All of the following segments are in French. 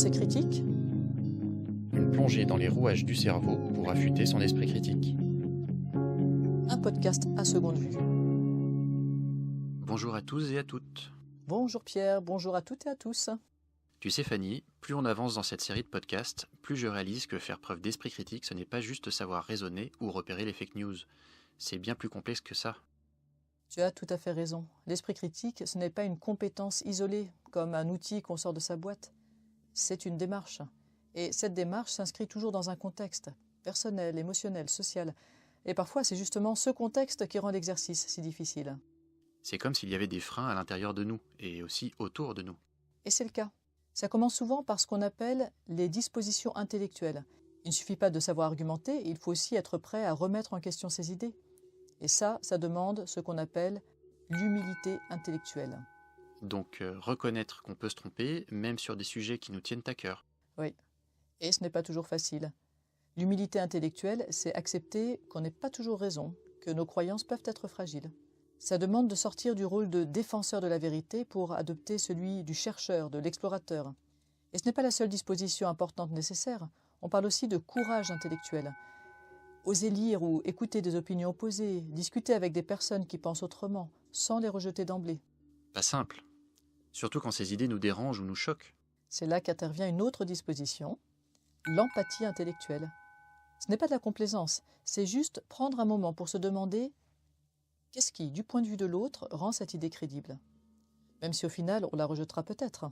Pensée critique, Une plongée dans les rouages du cerveau pour affûter son esprit critique. un podcast à seconde vue. Bonjour à tous et à toutes. Bonjour Pierre, bonjour à toutes et à tous. Tu sais Fanny, plus on avance dans cette série de podcasts, plus je réalise que faire preuve d'esprit critique, ce n'est pas juste savoir raisonner ou repérer les fake news. C'est bien plus complexe que ça. Tu as tout à fait raison. L'esprit critique, ce n'est pas une compétence isolée, comme un outil qu'on sort de sa boîte. C'est une démarche. Et cette démarche s'inscrit toujours dans un contexte, personnel, émotionnel, social. Et parfois, c'est justement ce contexte qui rend l'exercice si difficile. C'est comme s'il y avait des freins à l'intérieur de nous, et aussi autour de nous. Et c'est le cas. Ça commence souvent par ce qu'on appelle les dispositions intellectuelles. Il ne suffit pas de savoir argumenter, il faut aussi être prêt à remettre en question ses idées. Et ça demande ce qu'on appelle l'humilité intellectuelle. Donc reconnaître qu'on peut se tromper, même sur des sujets qui nous tiennent à cœur. Oui, et ce n'est pas toujours facile. L'humilité intellectuelle, c'est accepter qu'on n'ait pas toujours raison, que nos croyances peuvent être fragiles. Ça demande de sortir du rôle de défenseur de la vérité pour adopter celui du chercheur, de l'explorateur. Et ce n'est pas la seule disposition importante nécessaire, on parle aussi de courage intellectuel. Oser lire ou écouter des opinions opposées, discuter avec des personnes qui pensent autrement, sans les rejeter d'emblée. Pas simple. Surtout quand ces idées nous dérangent ou nous choquent. C'est là qu'intervient une autre disposition, l'empathie intellectuelle. Ce n'est pas de la complaisance, c'est juste prendre un moment pour se demander qu'est-ce qui, du point de vue de l'autre, rend cette idée crédible. Même si au final, on la rejettera peut-être.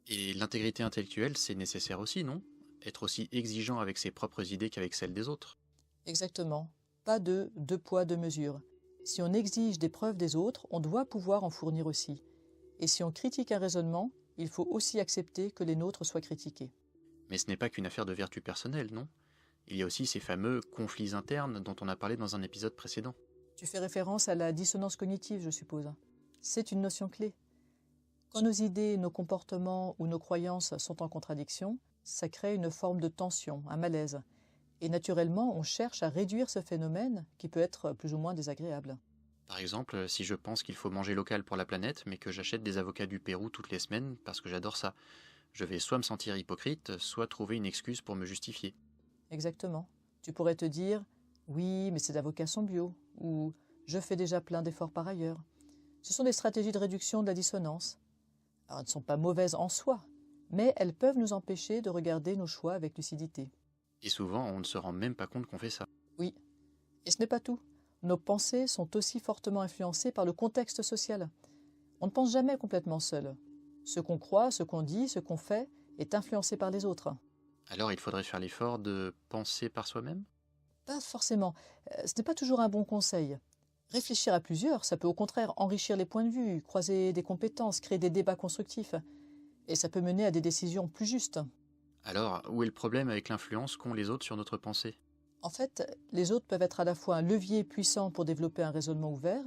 Et l'intégrité intellectuelle, c'est nécessaire aussi, non ? Être aussi exigeant avec ses propres idées qu'avec celles des autres. Exactement. Pas de deux poids, deux mesures. Si on exige des preuves des autres, on doit pouvoir en fournir aussi. Et si on critique un raisonnement, il faut aussi accepter que les nôtres soient critiqués. Mais ce n'est pas qu'une affaire de vertu personnelle, non ? Il y a aussi ces fameux conflits internes dont on a parlé dans un épisode précédent. Tu fais référence à la dissonance cognitive, je suppose. C'est une notion clé. Quand nos idées, nos comportements ou nos croyances sont en contradiction, ça crée une forme de tension, un malaise. Et naturellement, on cherche à réduire ce phénomène qui peut être plus ou moins désagréable. Par exemple, si je pense qu'il faut manger local pour la planète, mais que j'achète des avocats du Pérou toutes les semaines parce que j'adore ça, je vais soit me sentir hypocrite, soit trouver une excuse pour me justifier. Exactement. Tu pourrais te dire « Oui, mais ces avocats sont bio » ou « Je fais déjà plein d'efforts par ailleurs ». Ce sont des stratégies de réduction de la dissonance. Alors, elles ne sont pas mauvaises en soi, mais elles peuvent nous empêcher de regarder nos choix avec lucidité. Et souvent, on ne se rend même pas compte qu'on fait ça. Oui, et ce n'est pas tout. Nos pensées sont aussi fortement influencées par le contexte social. On ne pense jamais complètement seul. Ce qu'on croit, ce qu'on dit, ce qu'on fait est influencé par les autres. Alors il faudrait faire l'effort de penser par soi-même ? Pas forcément. Ce n'est pas toujours un bon conseil. Réfléchir à plusieurs, ça peut au contraire enrichir les points de vue, croiser des compétences, créer des débats constructifs. Et ça peut mener à des décisions plus justes. Alors, où est le problème avec l'influence qu'ont les autres sur notre pensée ? En fait, les autres peuvent être à la fois un levier puissant pour développer un raisonnement ouvert,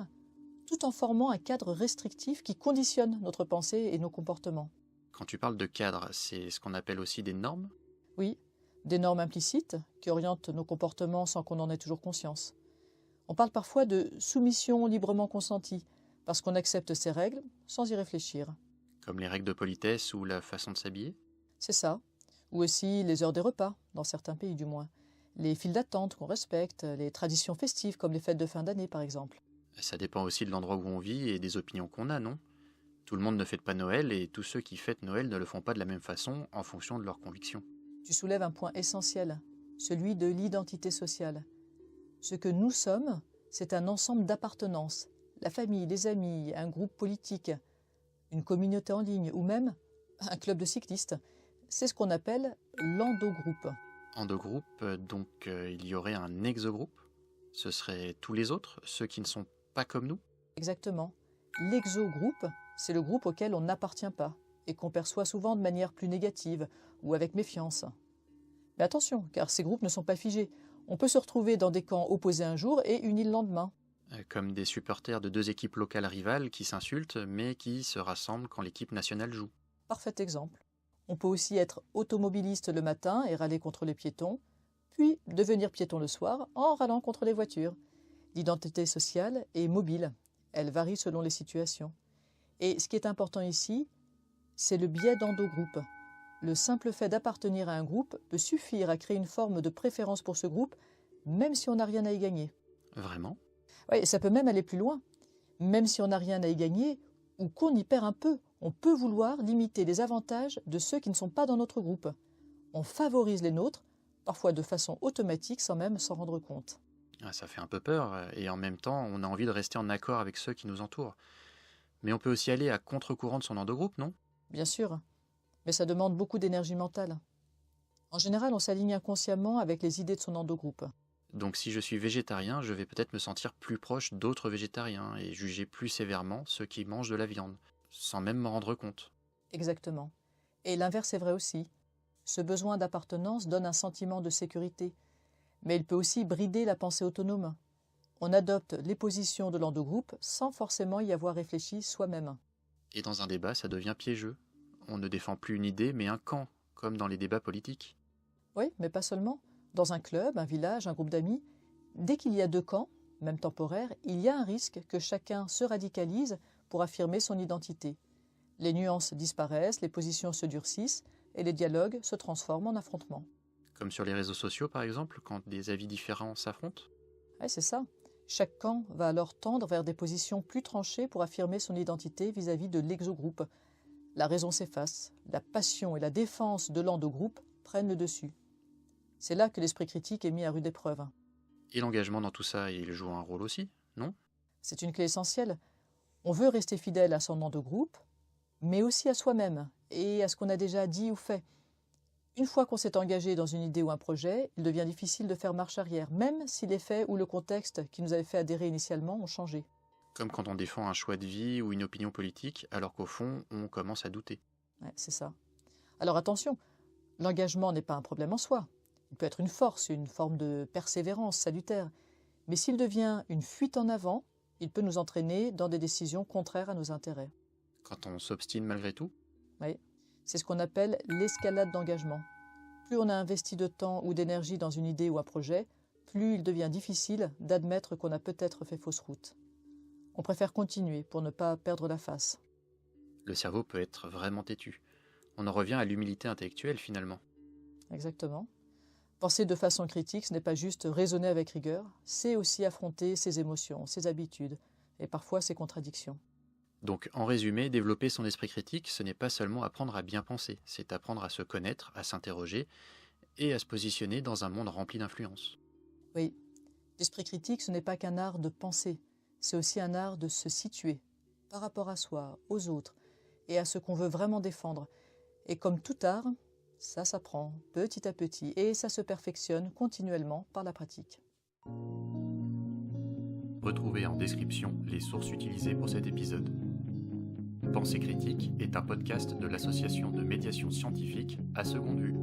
tout en formant un cadre restrictif qui conditionne notre pensée et nos comportements. Quand tu parles de cadre, c'est ce qu'on appelle aussi des normes ? Oui, des normes implicites qui orientent nos comportements sans qu'on en ait toujours conscience. On parle parfois de soumission librement consentie, parce qu'on accepte ces règles sans y réfléchir. Comme les règles de politesse ou la façon de s'habiller ? C'est ça. Ou aussi les heures des repas, dans certains pays du moins. Les files d'attente qu'on respecte, les traditions festives comme les fêtes de fin d'année par exemple. Ça dépend aussi de l'endroit où on vit et des opinions qu'on a, non ? Tout le monde ne fête pas Noël et tous ceux qui fêtent Noël ne le font pas de la même façon en fonction de leurs convictions. Tu soulèves un point essentiel, celui de l'identité sociale. Ce que nous sommes, c'est un ensemble d'appartenances. La famille, les amis, un groupe politique, une communauté en ligne ou même un club de cyclistes. C'est ce qu'on appelle l'endogroupe. Endogroupe, donc il y aurait un exogroupe ? Ce seraient tous les autres, ceux qui ne sont pas comme nous ? Exactement. L'exogroupe, c'est le groupe auquel on n'appartient pas et qu'on perçoit souvent de manière plus négative ou avec méfiance. Mais attention, car ces groupes ne sont pas figés. On peut se retrouver dans des camps opposés un jour et unis le lendemain. Comme des supporters de deux équipes locales rivales qui s'insultent mais qui se rassemblent quand l'équipe nationale joue. Parfait exemple. On peut aussi être automobiliste le matin et râler contre les piétons, puis devenir piéton le soir en râlant contre les voitures. L'identité sociale est mobile. Elle varie selon les situations. Et ce qui est important ici, c'est le biais d'endogroupe. Le simple fait d'appartenir à un groupe peut suffire à créer une forme de préférence pour ce groupe, même si on n'a rien à y gagner. Vraiment? Oui, ça peut même aller plus loin. Même si on n'a rien à y gagner, ou qu'on y perd un peu, on peut vouloir limiter les avantages de ceux qui ne sont pas dans notre groupe. On favorise les nôtres, parfois de façon automatique sans même s'en rendre compte. Ah, ça fait un peu peur, et en même temps, on a envie de rester en accord avec ceux qui nous entourent. Mais on peut aussi aller à contre-courant de son endogroupe, non? Bien sûr, mais ça demande beaucoup d'énergie mentale. En général, on s'aligne inconsciemment avec les idées de son endogroupe. Donc si je suis végétarien, je vais peut-être me sentir plus proche d'autres végétariens et juger plus sévèrement ceux qui mangent de la viande, sans même m'en rendre compte. Exactement. Et l'inverse est vrai aussi. Ce besoin d'appartenance donne un sentiment de sécurité, mais il peut aussi brider la pensée autonome. On adopte les positions de l'endogroupe sans forcément y avoir réfléchi soi-même. Et dans un débat, ça devient piégeux. On ne défend plus une idée, mais un camp, comme dans les débats politiques. Oui, mais pas seulement. Dans un club, un village, un groupe d'amis, dès qu'il y a deux camps, même temporaires, il y a un risque que chacun se radicalise pour affirmer son identité. Les nuances disparaissent, les positions se durcissent et les dialogues se transforment en affrontements. Comme sur les réseaux sociaux, par exemple, quand des avis différents s'affrontent. Oui, c'est ça. Chaque camp va alors tendre vers des positions plus tranchées pour affirmer son identité vis-à-vis de l'exogroupe. La raison s'efface, la passion et la défense de l'endogroupe prennent le dessus. C'est là que l'esprit critique est mis à rude épreuve. Et l'engagement dans tout ça, il joue un rôle aussi, non? C'est une clé essentielle. On veut rester fidèle à son endogroupe, mais aussi à soi-même et à ce qu'on a déjà dit ou fait. Une fois qu'on s'est engagé dans une idée ou un projet, il devient difficile de faire marche arrière, même si les faits ou le contexte qui nous avait fait adhérer initialement ont changé. Comme quand on défend un choix de vie ou une opinion politique, alors qu'au fond, on commence à douter. Ouais, c'est ça. Alors attention, l'engagement n'est pas un problème en soi. Il peut être une force, une forme de persévérance salutaire. Mais s'il devient une fuite en avant, il peut nous entraîner dans des décisions contraires à nos intérêts. Quand on s'obstine malgré tout? Oui, c'est ce qu'on appelle l'escalade d'engagement. Plus on a investi de temps ou d'énergie dans une idée ou un projet, plus il devient difficile d'admettre qu'on a peut-être fait fausse route. On préfère continuer pour ne pas perdre la face. Le cerveau peut être vraiment têtu. On en revient à l'humilité intellectuelle finalement. Exactement. Penser de façon critique, ce n'est pas juste raisonner avec rigueur, c'est aussi affronter ses émotions, ses habitudes et parfois ses contradictions. Donc en résumé, développer son esprit critique, ce n'est pas seulement apprendre à bien penser, c'est apprendre à se connaître, à s'interroger et à se positionner dans un monde rempli d'influences. Oui, l'esprit critique, ce n'est pas qu'un art de penser, c'est aussi un art de se situer par rapport à soi, aux autres et à ce qu'on veut vraiment défendre. Et comme tout art, ça s'apprend petit à petit et ça se perfectionne continuellement par la pratique. Retrouvez en description les sources utilisées pour cet épisode. Pensée critique est un podcast de l'association de médiation scientifique à seconde vue.